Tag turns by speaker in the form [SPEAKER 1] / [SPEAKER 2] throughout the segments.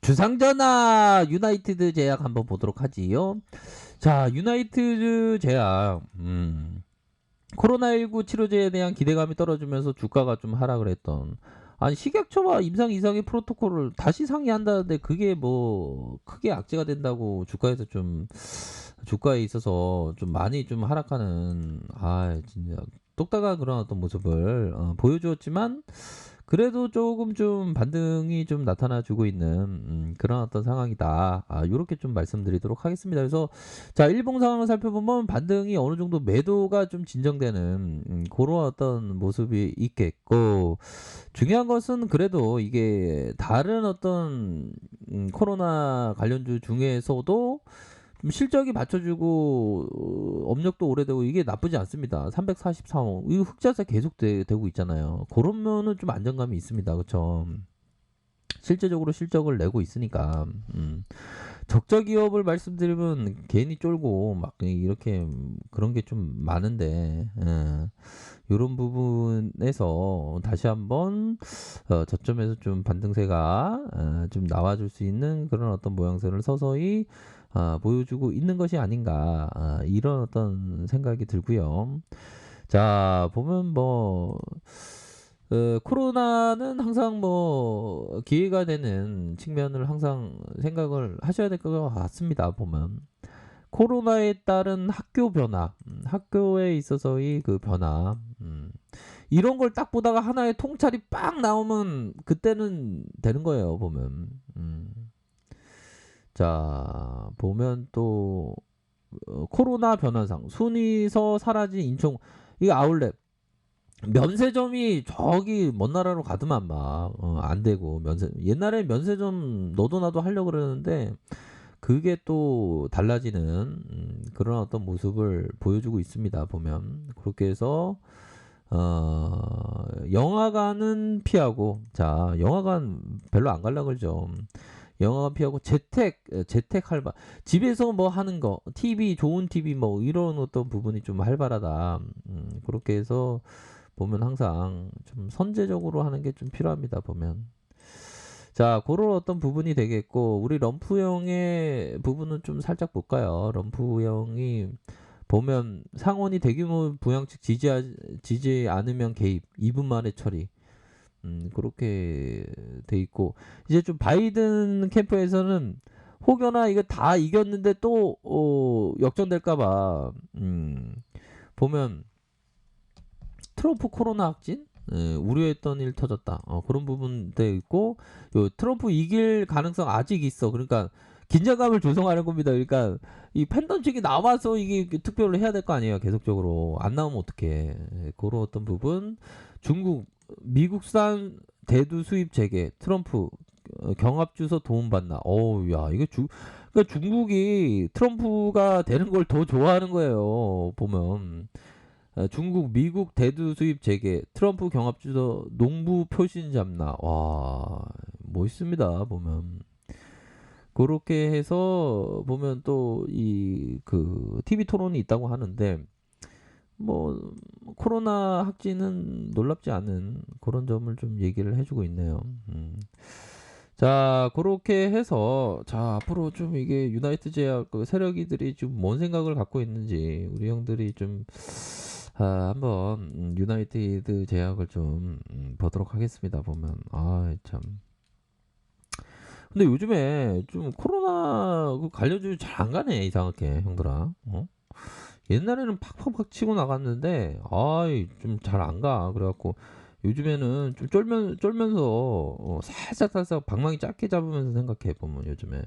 [SPEAKER 1] 주상전화 유나이티드 제약 한번 보도록 하지요. 자, 유나이티드 제약, 코로나19 치료제에 대한 기대감이 떨어지면서 주가가 좀 하락을 했던. 아니, 식약처와 임상 이상의 프로토콜을 다시 상의한다는데 그게 뭐 크게 악재가 된다고 주가에서 좀 주가에 있어서 좀 많이 좀 하락하는, 진짜 똑딱한 그런 어떤 모습을 보여주었지만, 그래도 조금 좀 반등이 좀 나타나주고 있는 그런 어떤 상황이다. 요렇게 좀 말씀드리도록 하겠습니다. 그래서 자, 일봉 상황을 살펴보면 반등이 어느 정도 매도가 좀 진정되는 그런 어떤 모습이 있겠고, 중요한 것은 그래도 이게 다른 어떤 코로나 관련주 중에서도 좀 실적이 받쳐주고 업력도 오래되고 이게 나쁘지 않습니다. 343호 이거 흑자세 계속 되고 있잖아요. 그러면은 좀 안정감이 있습니다. 그렇죠? 실제적으로 실적을 내고 있으니까. 적자 기업을 말씀드리면 괜히 쫄고 막 이렇게 그런 게 좀 많은데, 이런 부분에서 다시 한번 저점에서 좀 반등세가 좀 나와줄 수 있는 그런 어떤 모양새를 서서히 보여주고 있는 것이 아닌가, 이런 어떤 생각이 들고요. 자, 보면 뭐 코로나는 항상 뭐 기회가 되는 측면을 항상 생각을 하셔야 될 것 같습니다. 보면 코로나에 따른 학교 변화, 학교에 있어서의 그 변화, 이런 걸 딱 보다가 하나의 통찰이 빡 나오면 그때는 되는 거예요. 보면 자, 보면 또 코로나 변화상 순위서 사라진 인천, 이거 아울렛 면세점이 저기 먼 나라로 가더만 막 안 되고, 옛날에 면세점 너도 나도 하려고 그러는데 그게 또 달라지는 그런 어떤 모습을 보여주고 있습니다. 보면 그렇게 해서 영화관은 피하고, 자, 영화관 별로 안 갈라 그러죠. 영화관 피하고 재택 활발, 집에서 뭐 하는 거, TV, 좋은 TV 뭐 이런 어떤 부분이 좀 활발하다. 그렇게 해서 보면 항상 좀 선제적으로 하는 게 좀 필요합니다. 보면 자, 그런 어떤 부분이 되겠고, 우리 럼프형의 부분은 좀 살짝 볼까요? 럼프형이 보면 상원이 대규모 부양책 지지 않으면 개입, 2분 만에 처리. 그렇게 돼 있고, 이제 좀 바이든 캠프에서는 혹여나 이거 다 이겼는데 또 역전될까봐, 보면 트럼프 코로나 확진, 우려했던 일 터졌다. 그런 부분도 있고, 요 트럼프 이길 가능성 아직 있어. 그러니까 긴장감을 조성하는 겁니다. 그러니까 이 팬덤 측이 나와서 이게 투표를 해야 될 거 아니에요. 계속적으로 안 나오면 어떡해. 그런 어떤 부분, 중국, 미국산 대두 수입 재개, 트럼프 경합 주소 도움받나. 어우, 야, 이거 그러니까 중국이 트럼프가 되는 걸 더 좋아하는 거예요. 보면. 중국, 미국 대두 수입 재개, 트럼프 경합 주소 농부 표신 잡나. 와, 멋있습니다. 보면 그렇게 해서 보면 또 이 그 TV 토론이 있다고 하는데, 뭐 코로나 확진은 놀랍지 않은 그런 점을 좀 얘기를 해주고 있네요. 자, 그렇게 해서 자, 앞으로 좀 이게 유나이트 제약 그 세력이들이 좀 뭔 생각을 갖고 있는지 우리 형들이 좀 한번 유나이티드 제약을 좀 보도록 하겠습니다. 보면 참. 근데 요즘에 좀 코로나 그 관련주 잘 안 가네, 이상하게 형들아. 옛날에는 팍팍팍 치고 나갔는데 좀 잘 안 가. 그래갖고 요즘에는 좀 쫄면서 살짝 방망이 짧게 잡으면서 생각해 보면 요즘에.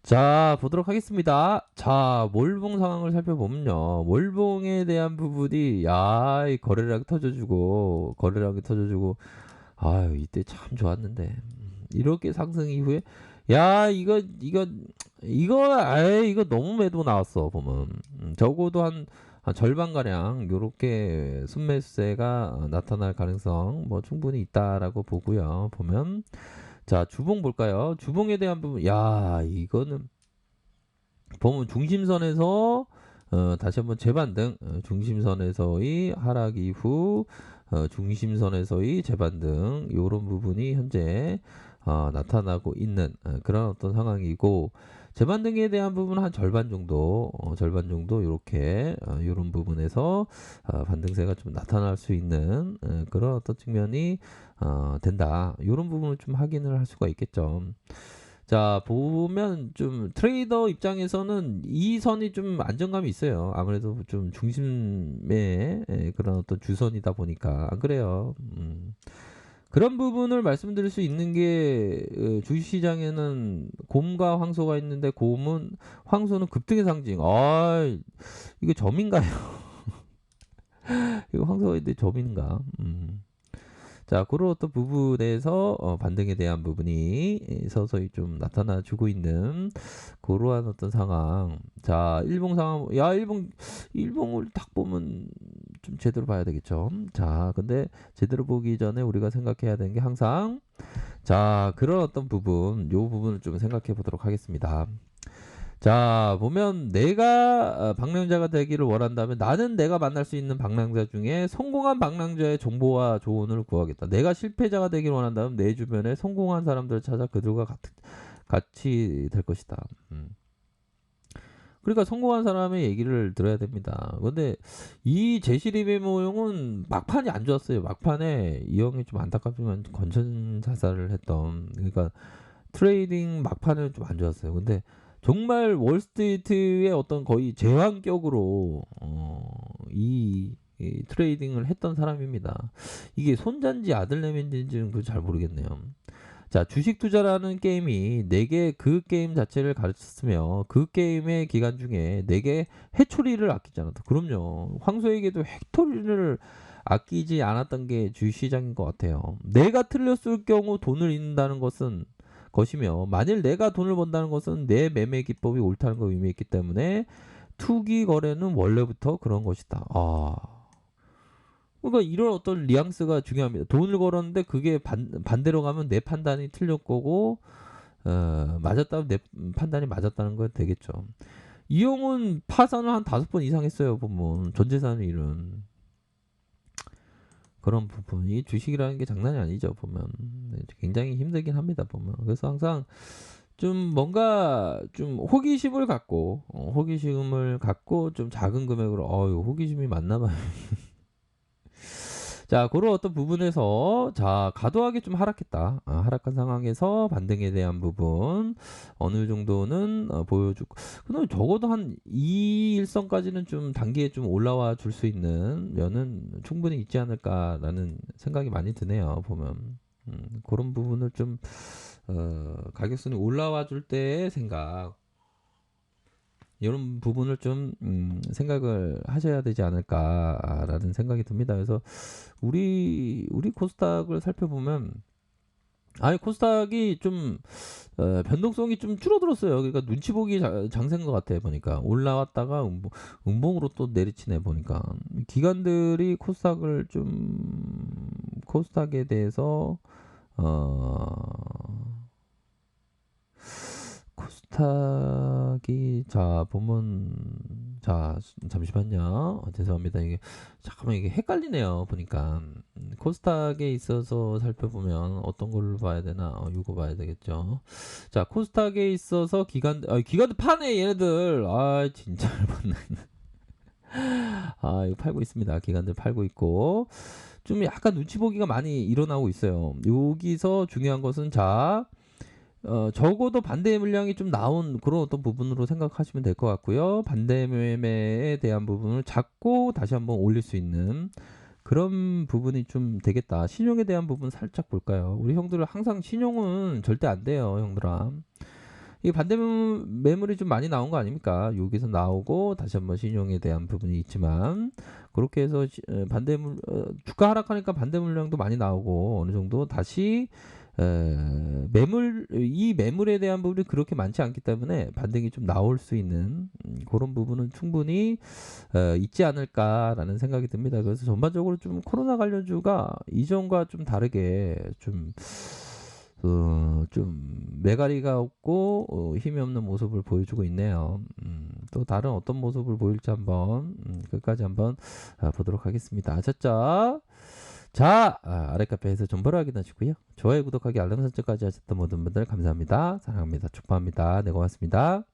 [SPEAKER 1] 자, 보도록 하겠습니다. 자, 몰봉 상황을 살펴보면요. 몰봉에 대한 부분이, 이 거래량이 터져주고, 이때 참 좋았는데. 이렇게 상승 이후에, 야, 이거 너무 매도 나왔어, 보면. 적어도 한 절반가량, 요렇게 순매수세가 나타날 가능성, 뭐, 충분히 있다라고 보고요. 보면. 자, 주봉 볼까요? 주봉에 대한 부분, 이거는 보면 중심선에서 다시 한번 재반등, 중심선에서의 하락 이후 중심선에서의 재반등, 요런 부분이 현재 나타나고 있는 그런 어떤 상황이고 재반등에 대한 부분은 한 절반 정도 요렇게 요런 부분에서 반등세가 좀 나타날 수 있는 그런 어떤 측면이 된다. 요런 부분을 좀 확인을 할 수가 있겠죠. 자, 보면 좀 트레이더 입장에서는 이 선이 좀 안정감이 있어요. 아무래도 좀 중심의 그런 어떤 주선이다 보니까 안 그래요. 그런 부분을 말씀드릴 수 있는 게 주식시장에는 곰과 황소가 있는데 황소는 급등의 상징. 이거 점인가요? 이거 황소가 있는데 점인가? 자, 그런 어떤 부분에서 반등에 대한 부분이 서서히 좀 나타나주고 있는 그러한 어떤 상황. 자, 일봉 상황, 야, 일봉을 딱 보면 좀 제대로 봐야 되겠죠. 자, 근데 제대로 보기 전에 우리가 생각해야 되는 게 항상 자, 그런 어떤 부분, 요 부분을 좀 생각해 보도록 하겠습니다. 자, 보면 내가 방랑자가 되기를 원한다면 나는 내가 만날 수 있는 방랑자 중에 성공한 방랑자의 정보와 조언을 구하겠다. 내가 실패자가 되기를 원한다면 내 주변에 성공한 사람들을 찾아 그들과 같이 될 것이다. 그러니까 성공한 사람의 얘기를 들어야 됩니다. 근데 이 제시리베 모형은 막판이 안 좋았어요. 막판에 이 형이 좀 안타깝지만 건전 자살을 했던 그러니까 트레이딩 막판은 좀 안 좋았어요. 근데 정말 월스트리트의 어떤 거의 제왕격으로 이 트레이딩을 했던 사람입니다. 이게 손자인지 아들내미인지는 잘 모르겠네요. 자, 주식 투자라는 게임이 내게 그 게임 자체를 가르쳤으며 그 게임의 기간 중에 내게 해초리를 아끼지 않았다. 그럼요. 황소에게도 해초리를 아끼지 않았던 게 주식시장인 것 같아요. 내가 틀렸을 경우 돈을 잃는다는 것이며 만일 내가 돈을 번다는 것은 내 매매 기법이 옳다는 걸 의미했기 때문에 투기 거래는 원래부터 그런 것이다. 그러니까 이런 어떤 뉘앙스가 중요합니다. 돈을 걸었는데 그게 반대로 가면 내 판단이 틀렸 거고 맞았다면 내 판단이 맞았다는 거 되겠죠. 이 형은 파산을 한 5번 이상 했어요. 보면 전 재산을 잃은 그런 부분이 주식이라는 게 장난이 아니죠. 보면 굉장히 힘들긴 합니다. 보면 그래서 항상 좀 뭔가 좀 호기심을 갖고 좀 작은 금액으로 호기심이 많나 봐요. 자, 그런 어떤 부분에서 자, 과도하게 좀 하락했다. 하락한 상황에서 반등에 대한 부분 어느 정도는 보여주고 그다음에 적어도 한 이 일선까지는 좀 단기에 좀 올라와 줄 수 있는 면은 충분히 있지 않을까라는 생각이 많이 드네요. 보면 그런 부분을 좀 가격선이 올라와 줄 때의 생각 이런 부분을 좀 생각을 하셔야 되지 않을까라는 생각이 듭니다. 그래서 우리 코스닥을 살펴보면 코스닥이 좀 변동성이 좀 줄어들었어요. 그러니까 눈치 보기 장세인 것 같아 보니까 올라왔다가 음봉으로 또 내리치네 보니까 기관들이 코스닥에 대해서 코스닥이 자 보면 자 잠시만요. 죄송합니다. 이게 잠깐만 이게 헷갈리네요. 보니까 코스닥에 있어서 살펴보면 어떤 걸로 봐야 되나? 이거 봐야 되겠죠. 자 코스닥에 있어서 기관들 파네 얘네들. 진짜 열받네. 이거 팔고 있습니다. 기관들 팔고 있고 좀 약간 눈치 보기가 많이 일어나고 있어요. 여기서 중요한 것은 적어도 반대 물량이 좀 나온 그런 어떤 부분으로 생각하시면 될 것 같고요. 반대 매매에 대한 부분을 잡고 다시 한번 올릴 수 있는 그런 부분이 좀 되겠다. 신용에 대한 부분 살짝 볼까요? 우리 형들은 항상 신용은 절대 안 돼요, 형들아. 이 반대 매물이 좀 많이 나온 거 아닙니까? 여기서 나오고 다시 한번 신용에 대한 부분이 있지만 그렇게 해서 주가 하락하니까 반대 물량도 많이 나오고 어느 정도 다시 이 매물에 대한 부분이 그렇게 많지 않기 때문에 반등이 좀 나올 수 있는 그런 부분은 충분히 있지 않을까라는 생각이 듭니다. 그래서 전반적으로 좀 코로나 관련주가 이전과 좀 다르게 좀 매가리가 없고 힘이 없는 모습을 보여주고 있네요. 또 다른 어떤 모습을 보일지 한번 끝까지 한번 보도록 하겠습니다. 아셨죠? 자, 아래 카페에서 정보를 확인하시고요. 좋아요, 구독하기, 알람 설정까지 하셨던 모든 분들 감사합니다. 사랑합니다. 축복합니다. 네, 고맙습니다.